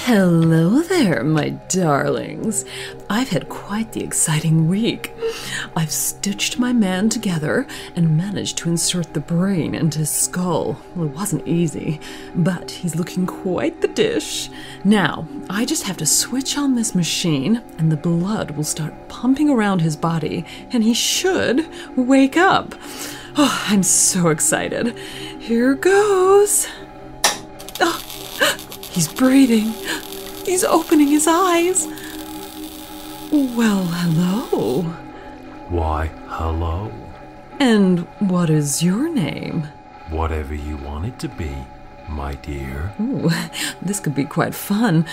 Hello there, my darlings. I've had quite the exciting week. I've stitched my man together and managed to insert the brain into his skull. Well, it wasn't easy, but he's looking quite the dish. Now, I just have to switch on this machine and the blood will start pumping around his body and he should wake up. Oh, I'm so excited. Here goes. Oh. He's breathing. He's opening his eyes. Well, hello. Why, hello. And what is your name? Whatever you want it to be, my dear. Ooh, this could be quite fun.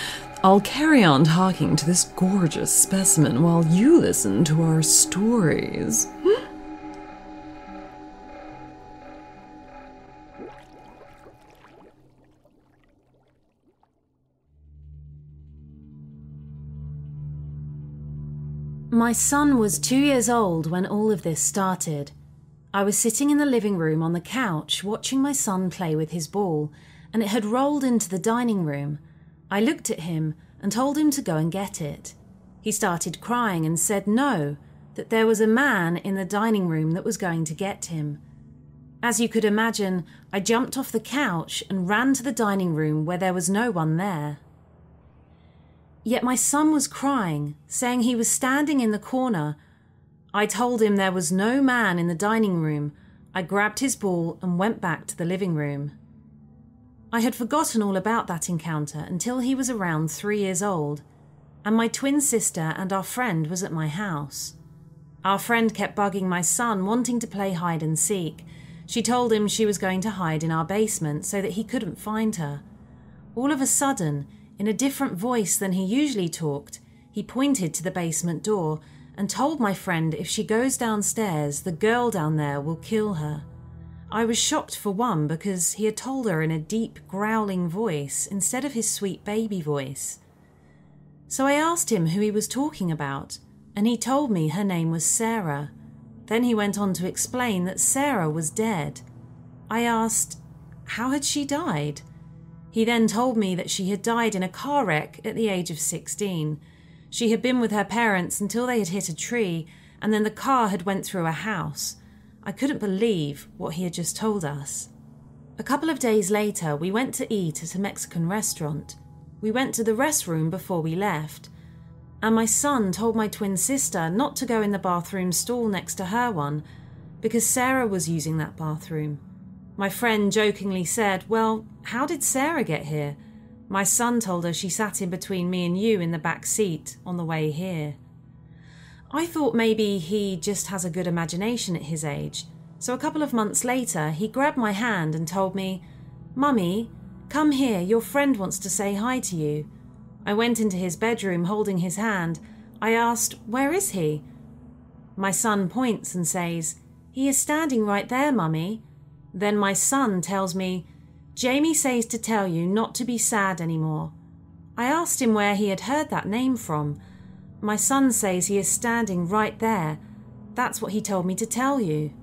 I'll carry on talking to this gorgeous specimen while you listen to our stories. My son was 2 years old when all of this started. I was sitting in the living room on the couch watching my son play with his ball, and it had rolled into the dining room. I looked at him and told him to go and get it. He started crying and said no, that there was a man in the dining room that was going to get him. As you could imagine, I jumped off the couch and ran to the dining room where there was no one there. Yet my son was crying, saying he was standing in the corner. I told him there was no man in the dining room. I grabbed his ball and went back to the living room. I had forgotten all about that encounter until he was around 3 years old, and my twin sister and our friend was at my house. Our friend kept bugging my son, wanting to play hide and seek. She told him she was going to hide in our basement so that he couldn't find her. All of a sudden, in a different voice than he usually talked, he pointed to the basement door and told my friend if she goes downstairs, the girl down there will kill her. I was shocked for one because he had told her in a deep, growling voice instead of his sweet baby voice. So I asked him who he was talking about, and he told me her name was Sarah. Then he went on to explain that Sarah was dead. I asked, how had she died? He then told me that she had died in a car wreck at the age of 16. She had been with her parents until they had hit a tree, and then the car had went through a house. I couldn't believe what he had just told us. A couple of days later, we went to eat at a Mexican restaurant. We went to the restroom before we left, and my son told my twin sister not to go in the bathroom stall next to her one, because Sarah was using that bathroom. My friend jokingly said, well, how did Sarah get here? My son told her she sat in between me and you in the back seat on the way here. I thought maybe he just has a good imagination at his age, so a couple of months later he grabbed my hand and told me, Mummy, come here, your friend wants to say hi to you. I went into his bedroom holding his hand. I asked, where is he? My son points and says, he is standing right there, Mummy. Then my son tells me, Jamie says to tell you not to be sad anymore. I asked him where he had heard that name from. My son says he is standing right there. That's what he told me to tell you.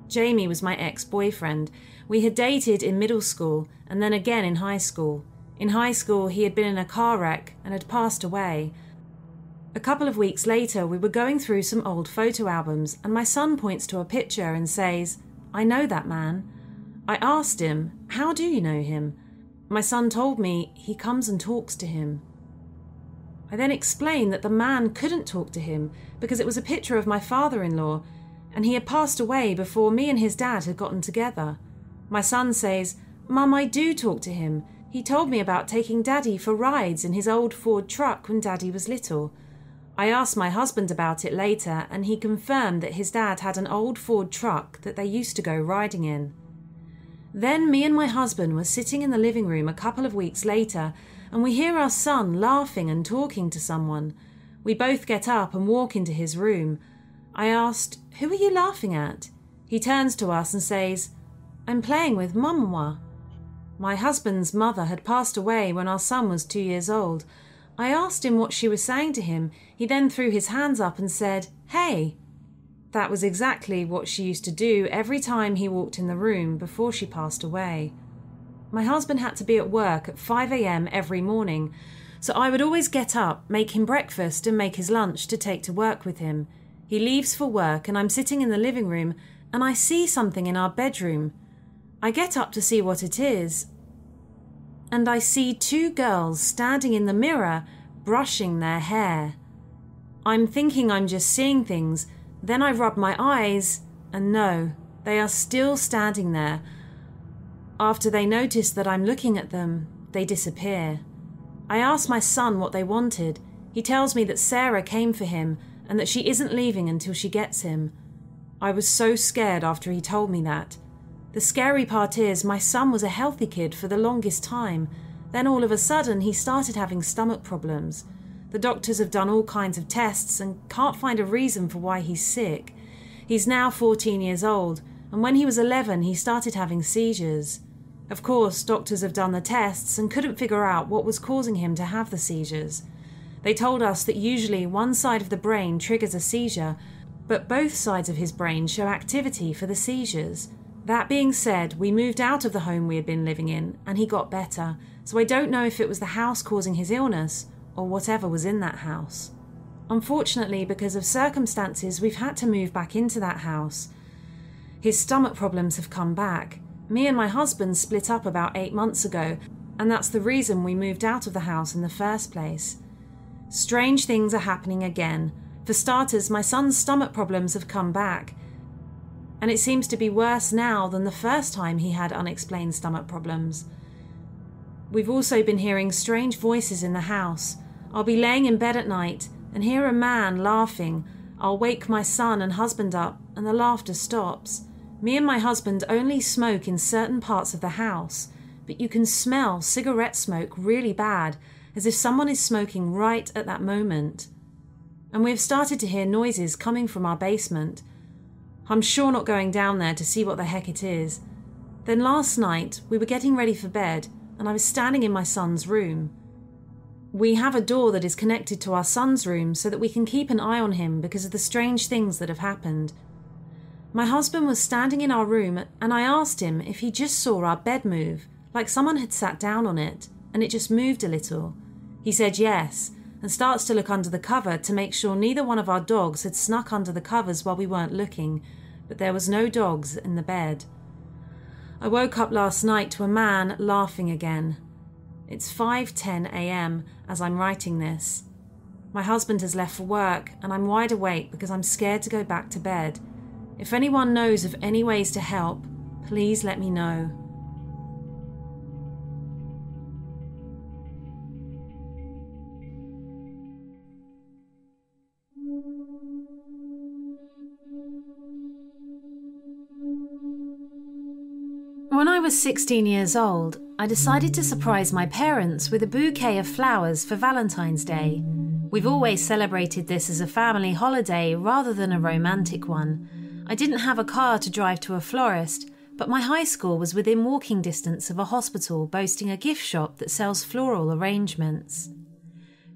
Jamie was my ex-boyfriend. We had dated in middle school and then again in high school. In high school, he had been in a car wreck and had passed away. A couple of weeks later, we were going through some old photo albums and my son points to a picture and says, I know that man. I asked him, how do you know him? My son told me he comes and talks to him. I then explained that the man couldn't talk to him because it was a picture of my father-in-law and he had passed away before me and his dad had gotten together. My son says, Mum, I do talk to him. He told me about taking Daddy for rides in his old Ford truck when Daddy was little. I asked my husband about it later and he confirmed that his dad had an old Ford truck that they used to go riding in. Then me and my husband were sitting in the living room a couple of weeks later and we hear our son laughing and talking to someone. We both get up and walk into his room. I asked, "Who are you laughing at?" He turns to us and says, "I'm playing with Mama." My husband's mother had passed away when our son was 2 years old. I asked him what she was saying to him. He then threw his hands up and said, "Hey." That was exactly what she used to do every time he walked in the room before she passed away. My husband had to be at work at 5 a.m. every morning, so I would always get up, make him breakfast and make his lunch to take to work with him. He leaves for work and I'm sitting in the living room and I see something in our bedroom. I get up to see what it is, and I see 2 girls standing in the mirror brushing their hair. I'm thinking I'm just seeing things. Then I rub my eyes, and no, they are still standing there. After they notice that I'm looking at them, they disappear. I ask my son what they wanted. He tells me that Sarah came for him and that she isn't leaving until she gets him. I was so scared after he told me that. The scary part is my son was a healthy kid for the longest time. Then all of a sudden he started having stomach problems. The doctors have done all kinds of tests and can't find a reason for why he's sick. He's now 14 years old, and when he was 11 he started having seizures. Of course, doctors have done the tests and couldn't figure out what was causing him to have the seizures. They told us that usually one side of the brain triggers a seizure, but both sides of his brain show activity for the seizures. That being said, we moved out of the home we had been living in and he got better, so I don't know if it was the house causing his illness or whatever was in that house. Unfortunately, because of circumstances, we've had to move back into that house. His stomach problems have come back. Me and my husband split up about 8 months ago, and that's the reason we moved out of the house in the first place. Strange things are happening again. For starters, my son's stomach problems have come back, and it seems to be worse now than the first time he had unexplained stomach problems. We've also been hearing strange voices in the house. I'll be laying in bed at night and hear a man laughing. I'll wake my son and husband up and the laughter stops. Me and my husband only smoke in certain parts of the house, but you can smell cigarette smoke really bad, as if someone is smoking right at that moment. And we've started to hear noises coming from our basement. I'm sure not going down there to see what the heck it is. Then last night we were getting ready for bed and I was standing in my son's room. We have a door that is connected to our son's room so that we can keep an eye on him because of the strange things that have happened. My husband was standing in our room and I asked him if he just saw our bed move, like someone had sat down on it and it just moved a little. He said yes and starts to look under the cover to make sure neither one of our dogs had snuck under the covers while we weren't looking, but there was no dogs in the bed. I woke up last night to a man laughing again. It's 5:10 a.m. as I'm writing this. My husband has left for work and I'm wide awake because I'm scared to go back to bed. If anyone knows of any ways to help, please let me know. When I was 16 years old, I decided to surprise my parents with a bouquet of flowers for Valentine's Day. We've always celebrated this as a family holiday rather than a romantic one. I didn't have a car to drive to a florist, but my high school was within walking distance of a hospital boasting a gift shop that sells floral arrangements.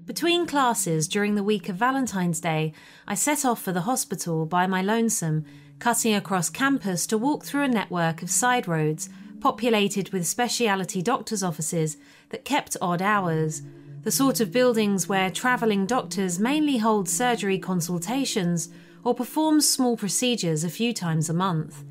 Between classes during the week of Valentine's Day, I set off for the hospital by my lonesome, cutting across campus to walk through a network of side roads populated with specialty doctors' offices that kept odd hours, the sort of buildings where travelling doctors mainly hold surgery consultations or perform small procedures a few times a month.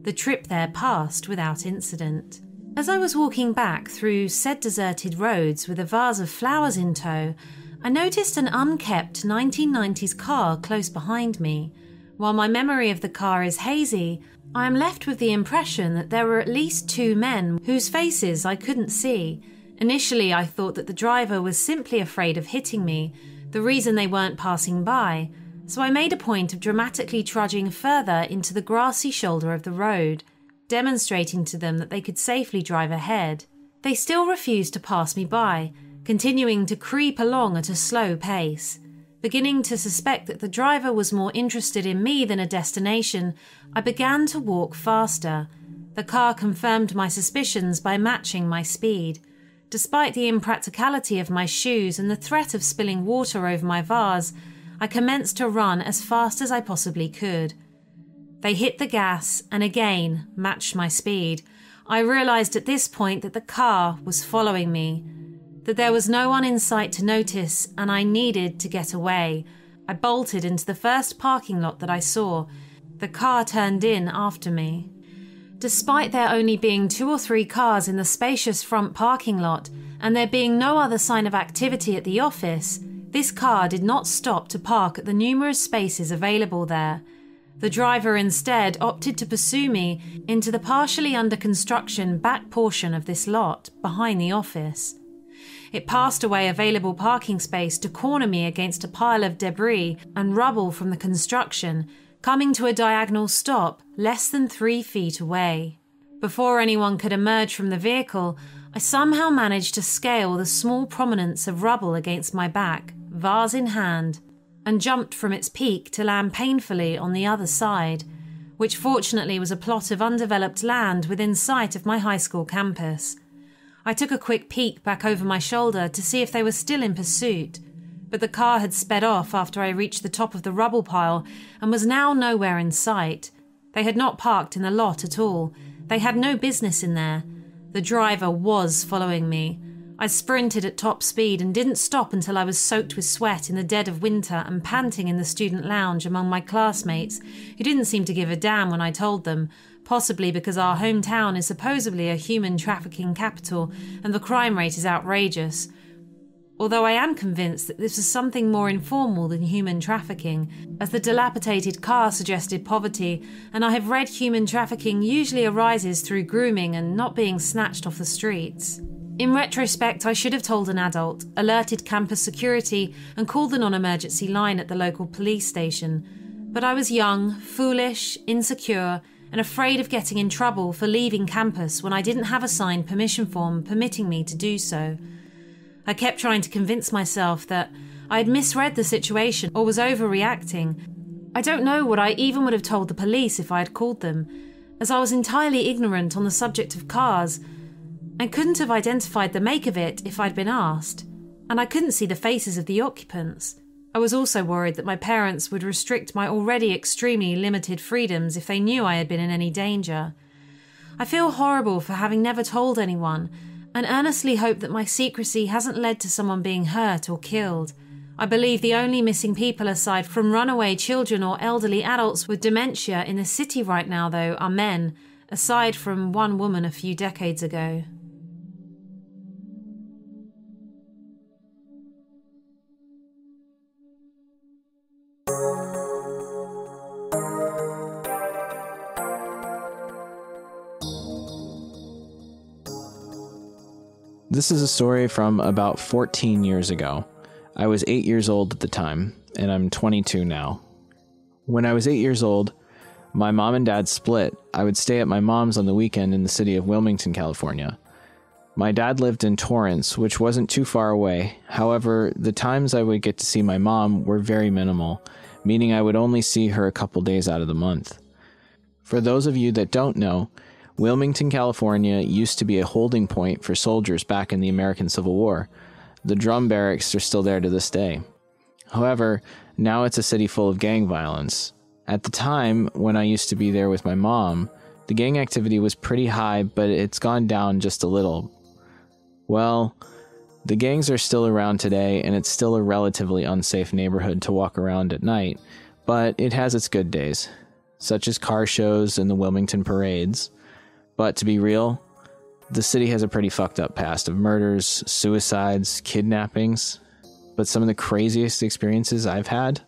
The trip there passed without incident. As I was walking back through said deserted roads with a vase of flowers in tow, I noticed an unkept 1990s car close behind me. While my memory of the car is hazy, I am left with the impression that there were at least 2 men whose faces I couldn't see. Initially, I thought that the driver was simply afraid of hitting me, the reason they weren't passing by, so I made a point of dramatically trudging further into the grassy shoulder of the road, demonstrating to them that they could safely drive ahead. They still refused to pass me by, continuing to creep along at a slow pace. Beginning to suspect that the driver was more interested in me than a destination, I began to walk faster. The car confirmed my suspicions by matching my speed. Despite the impracticality of my shoes and the threat of spilling water over my vase, I commenced to run as fast as I possibly could. They hit the gas and again matched my speed. I realized at this point that the car was following me, that there was no one in sight to notice, and I needed to get away. I bolted into the first parking lot that I saw. The car turned in after me. Despite there only being 2 or 3 cars in the spacious front parking lot, and there being no other sign of activity at the office, this car did not stop to park at the numerous spaces available there. The driver instead opted to pursue me into the partially under construction back portion of this lot behind the office. It passed away available parking space to corner me against a pile of debris and rubble from the construction, coming to a diagonal stop less than 3 feet away. Before anyone could emerge from the vehicle, I somehow managed to scale the small prominence of rubble against my back, vase in hand, and jumped from its peak to land painfully on the other side, which fortunately was a plot of undeveloped land within sight of my high school campus. I took a quick peek back over my shoulder to see if they were still in pursuit, but the car had sped off after I reached the top of the rubble pile and was now nowhere in sight. They had not parked in the lot at all. They had no business in there. The driver was following me. I sprinted at top speed and didn't stop until I was soaked with sweat in the dead of winter and panting in the student lounge among my classmates, who didn't seem to give a damn when I told them, possibly because our hometown is supposedly a human trafficking capital and the crime rate is outrageous. Although I am convinced that this was something more informal than human trafficking, as the dilapidated car suggested poverty, and I have read human trafficking usually arises through grooming and not being snatched off the streets. In retrospect, I should have told an adult, alerted campus security, and called the non-emergency line at the local police station. But I was young, foolish, insecure, and afraid of getting in trouble for leaving campus when I didn't have a signed permission form permitting me to do so. I kept trying to convince myself that I had misread the situation or was overreacting. I don't know what I even would have told the police if I had called them, as I was entirely ignorant on the subject of cars, and couldn't have identified the make of it if I'd been asked, and I couldn't see the faces of the occupants. I was also worried that my parents would restrict my already extremely limited freedoms if they knew I had been in any danger. I feel horrible for having never told anyone, and earnestly hope that my secrecy hasn't led to someone being hurt or killed. I believe the only missing people aside from runaway children or elderly adults with dementia in the city right now, though, are men, aside from one woman a few decades ago. This is a story from about 14 years ago. I was 8 years old at the time, and I'm 22 now. When I was 8 years old, my mom and dad split. I would stay at my mom's on the weekend in the city of Wilmington, California. My dad lived in Torrance, which wasn't too far away. However, the times I would get to see my mom were very minimal, meaning I would only see her a couple days out of the month. For those of you that don't know, Wilmington, California used to be a holding point for soldiers back in the American Civil War. The drum barracks are still there to this day. However, now it's a city full of gang violence. At the time, when I used to be there with my mom, the gang activity was pretty high, but it's gone down just a little. Well, the gangs are still around today, and it's still a relatively unsafe neighborhood to walk around at night, but it has its good days, such as car shows and the Wilmington parades. But to be real, the city has a pretty fucked up past of murders, suicides, kidnappings. But some of the craziest experiences I've had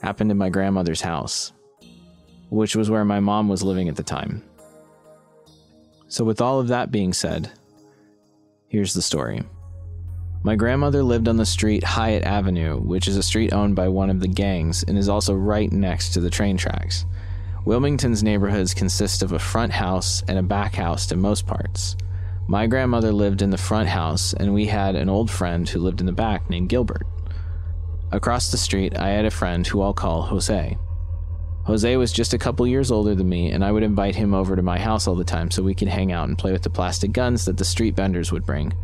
happened in my grandmother's house, which was where my mom was living at the time. So with all of that being said, here's the story. My grandmother lived on the street Hyatt Avenue, which is a street owned by one of the gangs and is also right next to the train tracks. Wilmington's neighborhoods consist of a front house and a back house to most parts. My grandmother lived in the front house, and we had an old friend who lived in the back named Gilbert. Across the street, I had a friend who I'll call Jose. Jose was just a couple years older than me, and I would invite him over to my house all the time so we could hang out and play with the plastic guns that the street vendors would bring.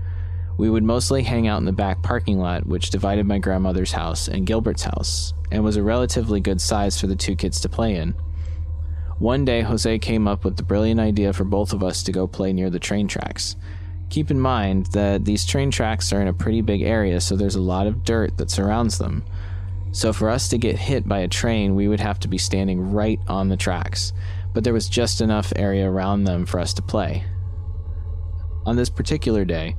We would mostly hang out in the back parking lot, which divided my grandmother's house and Gilbert's house, and was a relatively good size for the two kids to play in. One day, Jose came up with the brilliant idea for both of us to go play near the train tracks. Keep in mind that these train tracks are in a pretty big area, so there's a lot of dirt that surrounds them. So for us to get hit by a train, we would have to be standing right on the tracks, but there was just enough area around them for us to play. On this particular day,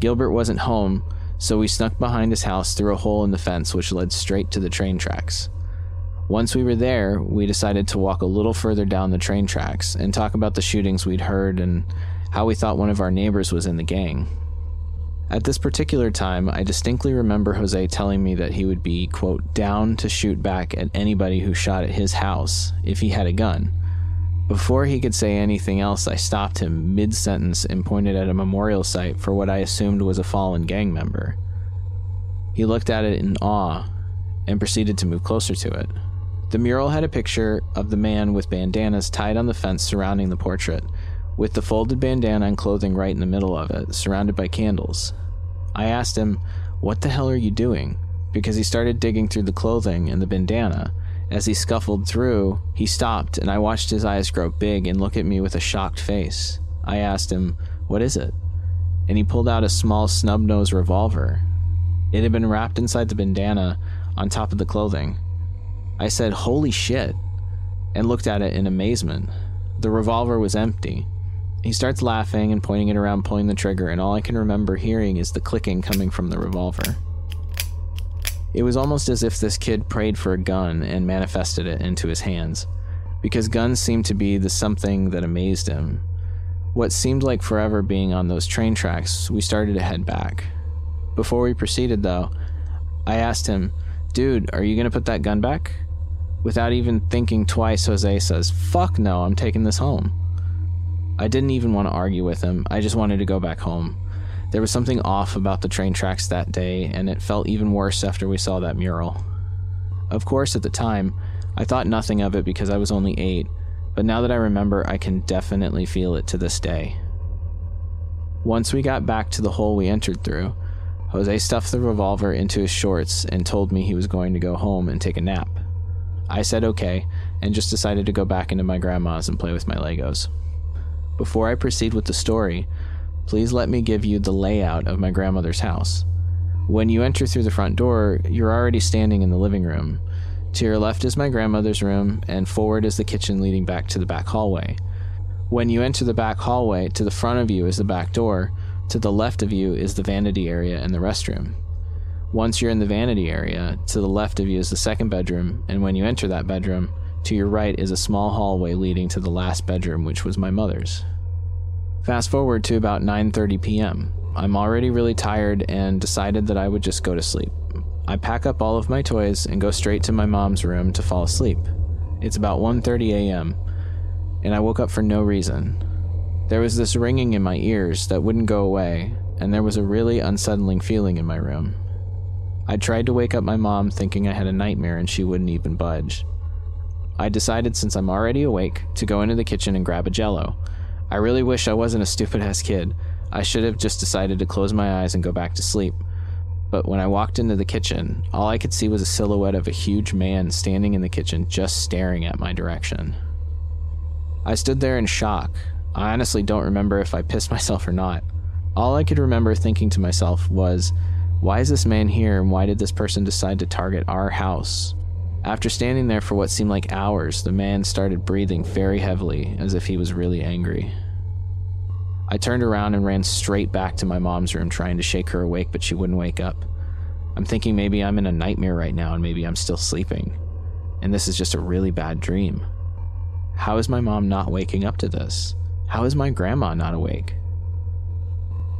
Gilbert wasn't home, so we snuck behind his house through a hole in the fence which led straight to the train tracks. Once we were there, we decided to walk a little further down the train tracks and talk about the shootings we'd heard and how we thought one of our neighbors was in the gang. At this particular time, I distinctly remember Jose telling me that he would be, quote, down to shoot back at anybody who shot at his house if he had a gun. Before he could say anything else, I stopped him mid-sentence and pointed at a memorial site for what I assumed was a fallen gang member. He looked at it in awe and proceeded to move closer to it. The mural had a picture of the man with bandanas tied on the fence surrounding the portrait, with the folded bandana and clothing right in the middle of it, surrounded by candles. I asked him, "What the hell are you doing?" because he started digging through the clothing and the bandana. As he scuffled through, he stopped, and I watched his eyes grow big and look at me with a shocked face. I asked him, "What is it?" And he pulled out a small snub-nosed revolver. It had been wrapped inside the bandana on top of the clothing. I said, "Holy shit," and looked at it in amazement. The revolver was empty. He starts laughing and pointing it around, pulling the trigger, and all I can remember hearing is the clicking coming from the revolver. It was almost as if this kid prayed for a gun and manifested it into his hands, because guns seemed to be the something that amazed him. What seemed like forever being on those train tracks, we started to head back. Before we proceeded, though, I asked him, "Dude, are you gonna put that gun back?" Without even thinking twice, Jose says, "Fuck no, I'm taking this home." I didn't even want to argue with him. I just wanted to go back home. There was something off about the train tracks that day, and it felt even worse after we saw that mural. Of course, at the time, I thought nothing of it because I was only 8, but now that I remember, I can definitely feel it to this day. Once we got back to the hole we entered through, Jose stuffed the revolver into his shorts and told me he was going to go home and take a nap. I said okay, and just decided to go back into my grandma's and play with my Legos. Before I proceed with the story, please let me give you the layout of my grandmother's house. When you enter through the front door, you're already standing in the living room. To your left is my grandmother's room, and forward is the kitchen leading back to the back hallway. When you enter the back hallway, to the front of you is the back door, to the left of you is the vanity area and the restroom. Once you're in the vanity area, to the left of you is the second bedroom, and when you enter that bedroom, to your right is a small hallway leading to the last bedroom, which was my mother's. Fast forward to about 9:30 p.m. I'm already really tired and decided that I would just go to sleep. I pack up all of my toys and go straight to my mom's room to fall asleep. It's about 1:30 a.m., and I woke up for no reason. There was this ringing in my ears that wouldn't go away, and there was a really unsettling feeling in my room. I tried to wake up my mom thinking I had a nightmare and she wouldn't even budge. I decided, since I'm already awake, to go into the kitchen and grab a Jell-O. I really wish I wasn't a stupid-ass kid. I should have just decided to close my eyes and go back to sleep. But when I walked into the kitchen, all I could see was a silhouette of a huge man standing in the kitchen just staring at my direction. I stood there in shock. I honestly don't remember if I pissed myself or not. All I could remember thinking to myself was, why is this man here and why did this person decide to target our house? After standing there for what seemed like hours, the man started breathing very heavily, as if he was really angry. I turned around and ran straight back to my mom's room, trying to shake her awake, but she wouldn't wake up. I'm thinking maybe I'm in a nightmare right now and maybe I'm still sleeping, and this is just a really bad dream. How is my mom not waking up to this? How is my grandma not awake?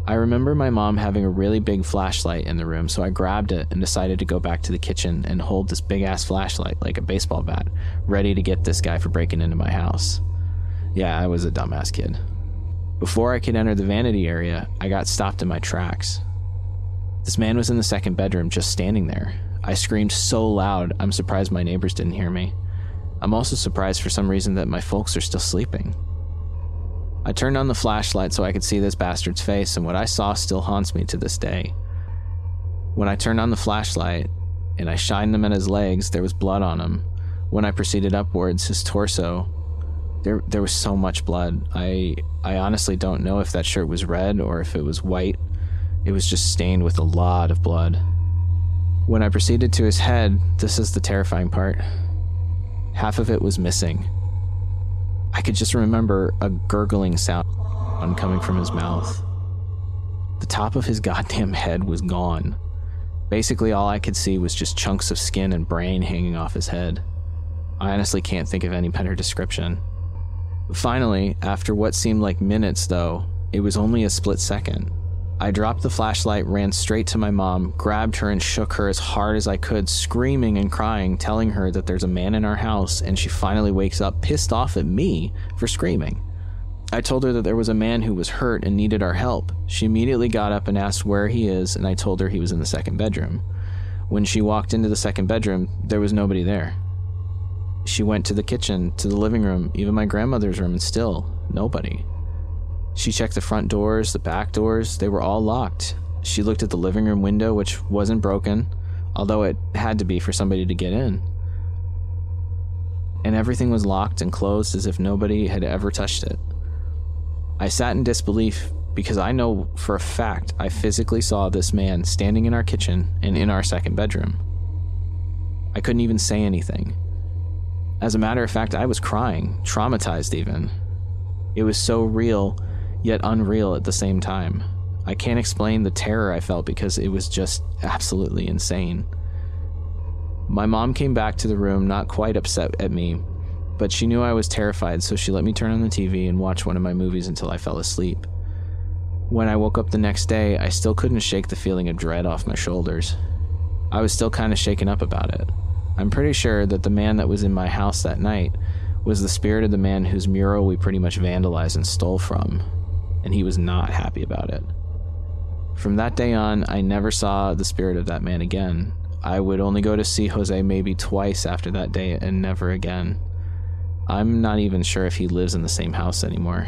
I remember my mom having a really big flashlight in the room, so I grabbed it and decided to go back to the kitchen and hold this big-ass flashlight like a baseball bat, ready to get this guy for breaking into my house. Yeah, I was a dumbass kid. Before I could enter the vanity area, I got stopped in my tracks. This man was in the second bedroom, just standing there. I screamed so loud, I'm surprised my neighbors didn't hear me. I'm also surprised for some reason that my folks are still sleeping. I turned on the flashlight so I could see this bastard's face, and what I saw still haunts me to this day. When I turned on the flashlight and I shined them at his legs, there was blood on him. When I proceeded upwards, his torso, there was so much blood. I honestly don't know if that shirt was red or if it was white. It was just stained with a lot of blood. When I proceeded to his head, this is the terrifying part. Half of it was missing. I could just remember a gurgling sound coming from his mouth. The top of his goddamn head was gone. Basically, all I could see was just chunks of skin and brain hanging off his head. I honestly can't think of any better description. Finally, after what seemed like minutes though, it was only a split second. I dropped the flashlight, ran straight to my mom, grabbed her and shook her as hard as I could, screaming and crying, telling her that there's a man in our house, and she finally wakes up pissed off at me for screaming. I told her that there was a man who was hurt and needed our help. She immediately got up and asked where he is, and I told her he was in the second bedroom. When she walked into the second bedroom, there was nobody there. She went to the kitchen, to the living room, even my grandmother's room, and still, nobody. She checked the front doors, the back doors, they were all locked. She looked at the living room window, which wasn't broken, although it had to be for somebody to get in. And everything was locked and closed as if nobody had ever touched it. I sat in disbelief because I know for a fact I physically saw this man standing in our kitchen and in our second bedroom. I couldn't even say anything. As a matter of fact, I was crying, traumatized even. It was so real, yet unreal at the same time. I can't explain the terror I felt because it was just absolutely insane. My mom came back to the room not quite upset at me, but she knew I was terrified, so she let me turn on the TV and watch one of my movies until I fell asleep. When I woke up the next day, I still couldn't shake the feeling of dread off my shoulders. I was still kind of shaken up about it. I'm pretty sure that the man that was in my house that night was the spirit of the man whose mural we pretty much vandalized and stole from, and he was not happy about it. From that day on, I never saw the spirit of that man again. I would only go to see Jose maybe twice after that day and never again. I'm not even sure if he lives in the same house anymore.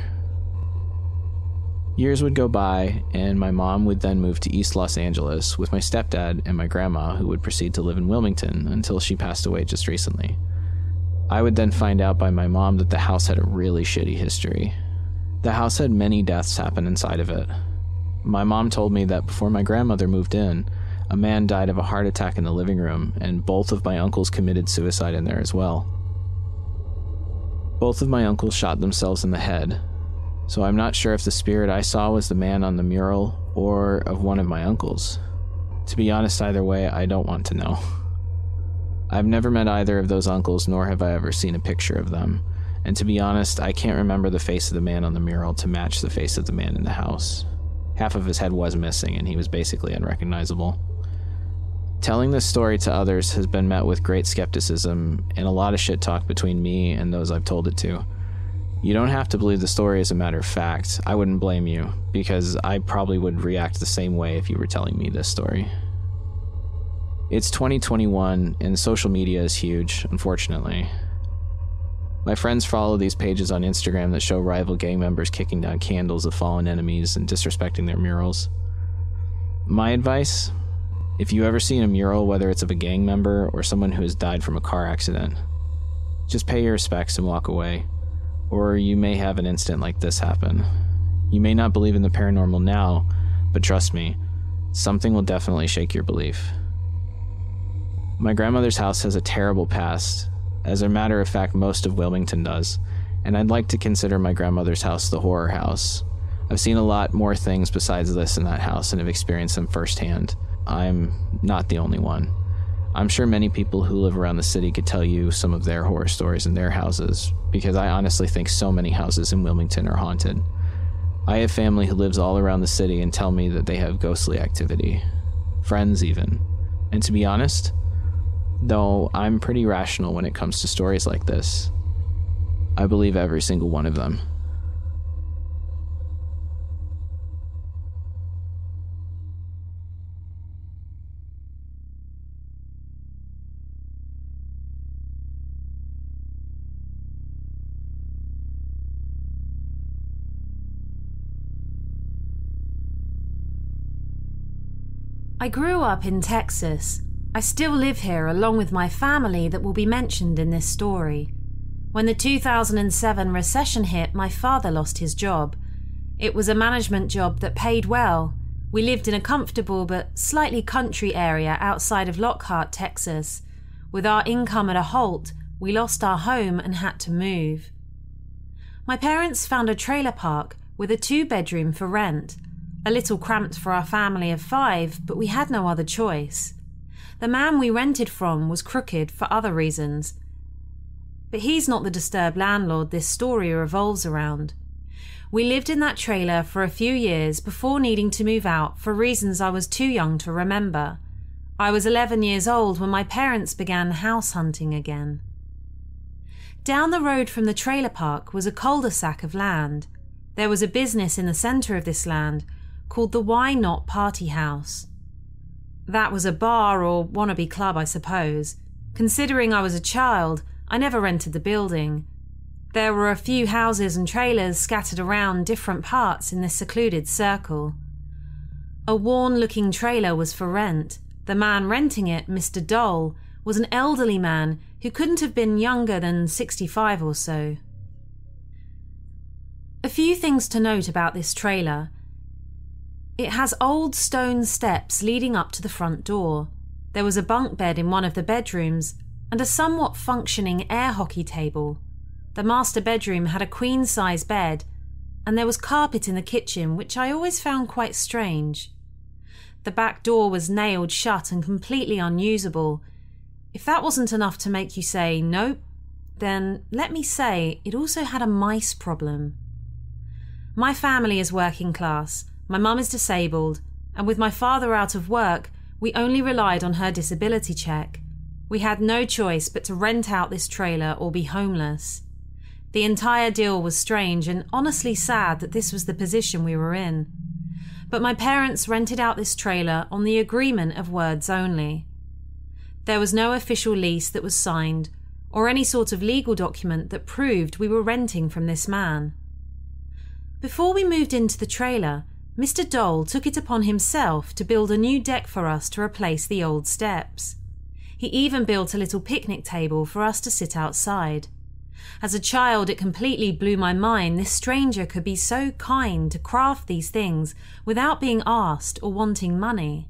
Years would go by, and my mom would then move to East Los Angeles with my stepdad and my grandma, who would proceed to live in Wilmington until she passed away just recently. I would then find out by my mom that the house had a really shitty history. The house had many deaths happen inside of it. My mom told me that before my grandmother moved in, a man died of a heart attack in the living room, and both of my uncles committed suicide in there as well. Both of my uncles shot themselves in the head, so I'm not sure if the spirit I saw was the man on the mural or of one of my uncles. To be honest, either way, I don't want to know. I've never met either of those uncles, nor have I ever seen a picture of them, and to be honest, I can't remember the face of the man on the mural to match the face of the man in the house. Half of his head was missing, and he was basically unrecognizable. Telling this story to others has been met with great skepticism and a lot of shit talk between me and those I've told it to. You don't have to believe the story as a matter of fact. I wouldn't blame you, because I probably would react the same way if you were telling me this story. It's 2021, and social media is huge, unfortunately. My friends follow these pages on Instagram that show rival gang members kicking down candles of fallen enemies and disrespecting their murals. My advice? If you ever see a mural, whether it's of a gang member or someone who has died from a car accident, just pay your respects and walk away, or you may have an incident like this happen. You may not believe in the paranormal now, but trust me, something will definitely shake your belief. My grandmother's house has a terrible past. As a matter of fact, most of Wilmington does, and I'd like to consider my grandmother's house the horror house. I've seen a lot more things besides this in that house and have experienced them firsthand. I'm not the only one. I'm sure many people who live around the city could tell you some of their horror stories in their houses, because I honestly think so many houses in Wilmington are haunted. I have family who lives all around the city and tell me that they have ghostly activity. Friends even. And to be honest, though I'm pretty rational when it comes to stories like this, I believe every single one of them. I grew up in Texas. I still live here along with my family that will be mentioned in this story. When the 2007 recession hit, my father lost his job. It was a management job that paid well. We lived in a comfortable but slightly country area outside of Lockhart, Texas. With our income at a halt, we lost our home and had to move. My parents found a trailer park with a 2-bedroom for rent. A little cramped for our family of 5, but we had no other choice. The man we rented from was crooked for other reasons. But he's not the disturbed landlord this story revolves around. We lived in that trailer for a few years before needing to move out for reasons I was too young to remember. I was 11 years old when my parents began house hunting again. Down the road from the trailer park was a cul-de-sac of land. There was a business in the centre of this land called the Why Not Party House. That was a bar or wannabe club, I suppose. Considering I was a child, I never rented the building. There were a few houses and trailers scattered around different parts in this secluded circle. A worn-looking trailer was for rent. The man renting it, Mr. Dole, was an elderly man who couldn't have been younger than 65 or so. A few things to note about this trailer. It has old stone steps leading up to the front door. There was a bunk bed in one of the bedrooms and a somewhat functioning air hockey table. The master bedroom had a queen-size bed, and there was carpet in the kitchen, which I always found quite strange. The back door was nailed shut and completely unusable. If that wasn't enough to make you say nope, then let me say it also had a mice problem. My family is working class. My mum is disabled, and with my father out of work, we only relied on her disability check. We had no choice but to rent out this trailer or be homeless. The entire deal was strange and honestly sad that this was the position we were in. But my parents rented out this trailer on the agreement of words only. There was no official lease that was signed or any sort of legal document that proved we were renting from this man. Before we moved into the trailer, Mr. Dole took it upon himself to build a new deck for us to replace the old steps. He even built a little picnic table for us to sit outside. As a child, it completely blew my mind this stranger could be so kind to craft these things without being asked or wanting money.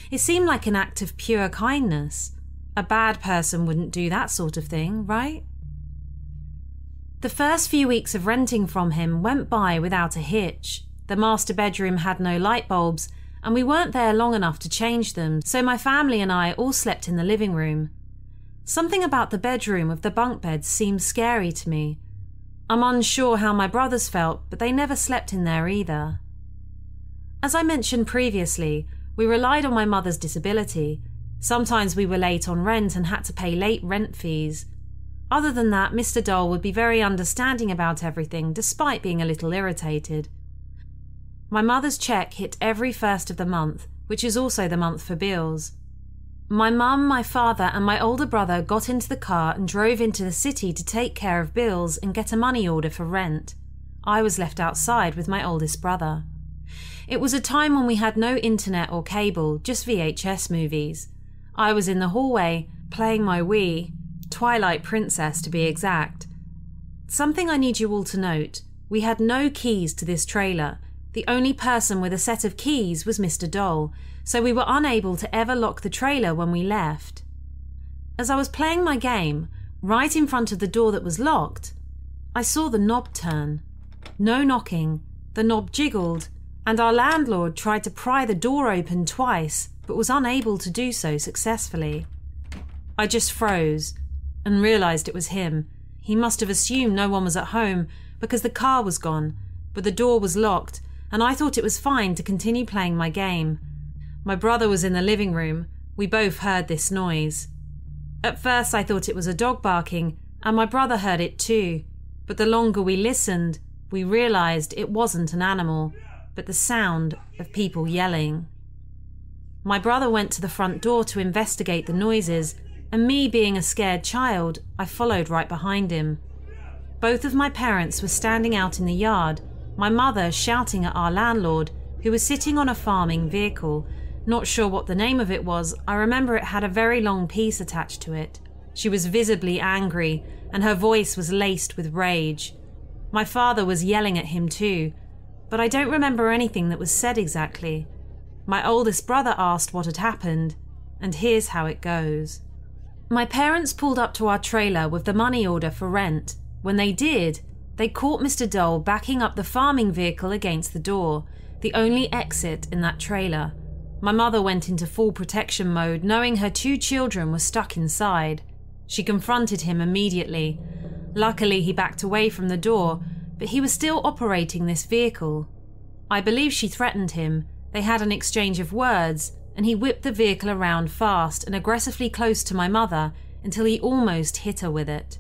It seemed like an act of pure kindness. A bad person wouldn't do that sort of thing, right? The first few weeks of renting from him went by without a hitch. The master bedroom had no light bulbs, and we weren't there long enough to change them, so my family and I all slept in the living room. Something about the bedroom with the bunk beds seemed scary to me. I'm unsure how my brothers felt, but they never slept in there either. As I mentioned previously, we relied on my mother's disability. Sometimes we were late on rent and had to pay late rent fees. Other than that, Mr. Dole would be very understanding about everything, despite being a little irritated. My mother's check hit every first of the month, which is also the month for bills. My mum, my father, and my older brother got into the car and drove into the city to take care of bills and get a money order for rent. I was left outside with my oldest brother. It was a time when we had no internet or cable, just VHS movies. I was in the hallway, playing my Wii, Twilight Princess to be exact. Something I need you all to note, we had no keys to this trailer. The only person with a set of keys was Mr. Dole, so we were unable to ever lock the trailer when we left. As I was playing my game, right in front of the door that was locked, I saw the knob turn. No knocking, the knob jiggled, and our landlord tried to pry the door open twice, but was unable to do so successfully. I just froze and realised it was him. He must have assumed no one was at home because the car was gone, but the door was locked, and I thought it was fine to continue playing my game. My brother was in the living room. We both heard this noise. At first I thought it was a dog barking, and my brother heard it too. But the longer we listened, we realised it wasn't an animal, but the sound of people yelling. My brother went to the front door to investigate the noises, and me being a scared child, I followed right behind him. Both of my parents were standing out in the yard, my mother shouting at our landlord, who was sitting on a farming vehicle, Not sure what the name of it was. I remember it had a very long piece attached to it. She was visibly angry, and her voice was laced with rage. My father was yelling at him too, but I don't remember anything that was said exactly. My oldest brother asked what had happened, and here's how it goes. My parents pulled up to our trailer with the money order for rent. When they did, they caught Mr. Dole backing up the farming vehicle against the door, the only exit in that trailer. My mother went into full protection mode, knowing her 2 children were stuck inside. She confronted him immediately. Luckily, he backed away from the door, but he was still operating this vehicle. I believe she threatened him. They had an exchange of words, and he whipped the vehicle around fast and aggressively close to my mother until he almost hit her with it.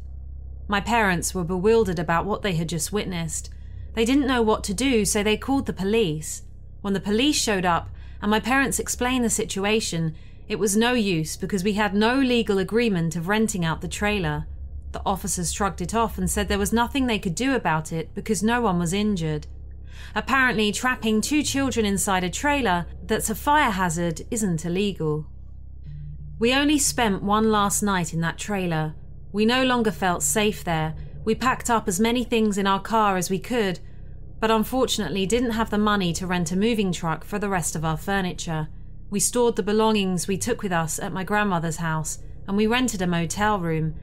My parents were bewildered about what they had just witnessed. They didn't know what to do, so they called the police. When the police showed up and my parents explained the situation, it was no use because we had no legal agreement of renting out the trailer. The officers shrugged it off and said there was nothing they could do about it because no one was injured. Apparently, trapping 2 children inside a trailer that's a fire hazard isn't illegal. We only spent one last night in that trailer. We no longer felt safe there. We packed up as many things in our car as we could, but unfortunately didn't have the money to rent a moving truck for the rest of our furniture. We stored the belongings we took with us at my grandmother's house, and we rented a motel room.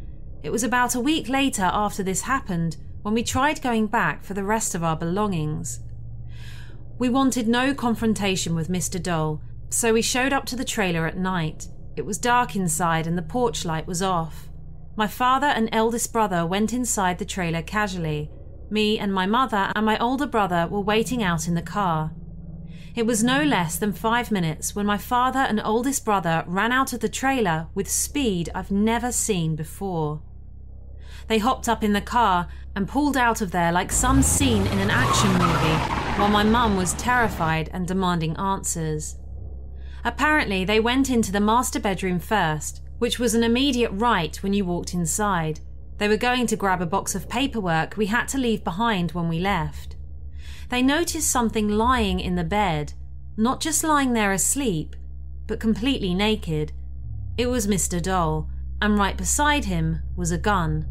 It was about a week later after this happened when we tried going back for the rest of our belongings. We wanted no confrontation with Mr. Dole, so we showed up to the trailer at night. It was dark inside and the porch light was off. My father and eldest brother went inside the trailer casually. Me and my mother and my older brother were waiting out in the car. It was no less than 5 minutes when my father and oldest brother ran out of the trailer with speed I've never seen before. They hopped up in the car and pulled out of there like some scene in an action movie, while my mum was terrified and demanding answers. Apparently, they went into the master bedroom first, which was an immediate right when you walked inside. They were going to grab a box of paperwork we had to leave behind when we left. They noticed something lying in the bed, not just lying there asleep, but completely naked. It was Mr. Dole, and right beside him was a gun.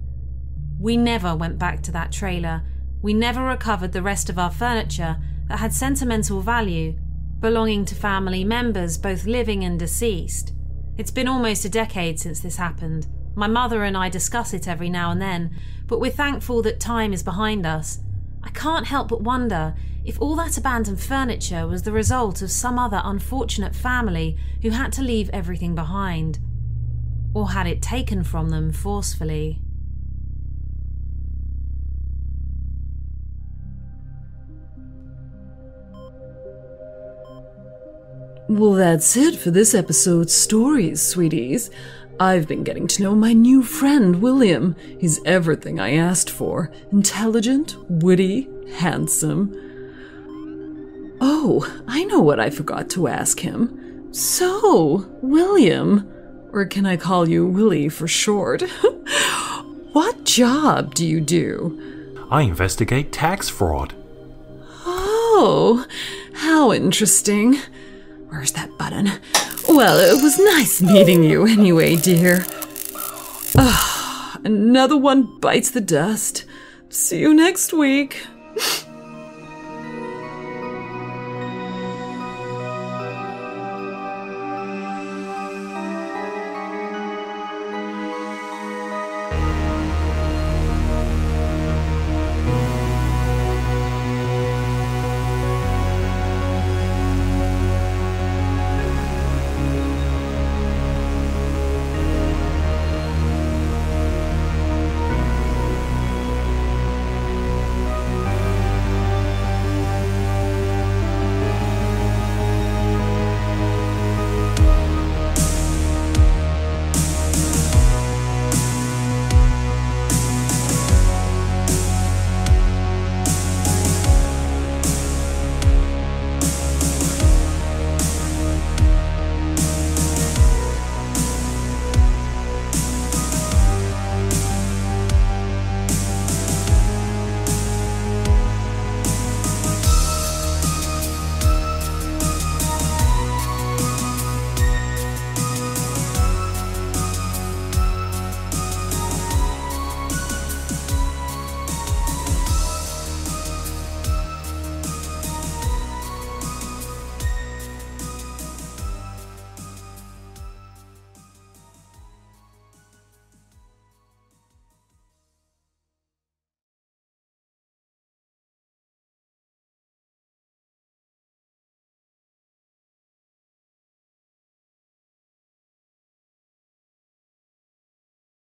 We never went back to that trailer. We never recovered the rest of our furniture that had sentimental value, belonging to family members both living and deceased. It's been almost a decade since this happened. My mother and I discuss it every now and then, but we're thankful that time is behind us. I can't help but wonder if all that abandoned furniture was the result of some other unfortunate family who had to leave everything behind, or had it taken from them forcefully. Well, that's it for this episode's stories, sweeties. I've been getting to know my new friend, William. He's everything I asked for. Intelligent, witty, handsome. Oh, I know what I forgot to ask him. So, William, or can I call you Willie for short? What job do you do? I investigate tax fraud. Oh, how interesting. Where's that button? Well, it was nice meeting you anyway, dear. Another one bites the dust. See you next week.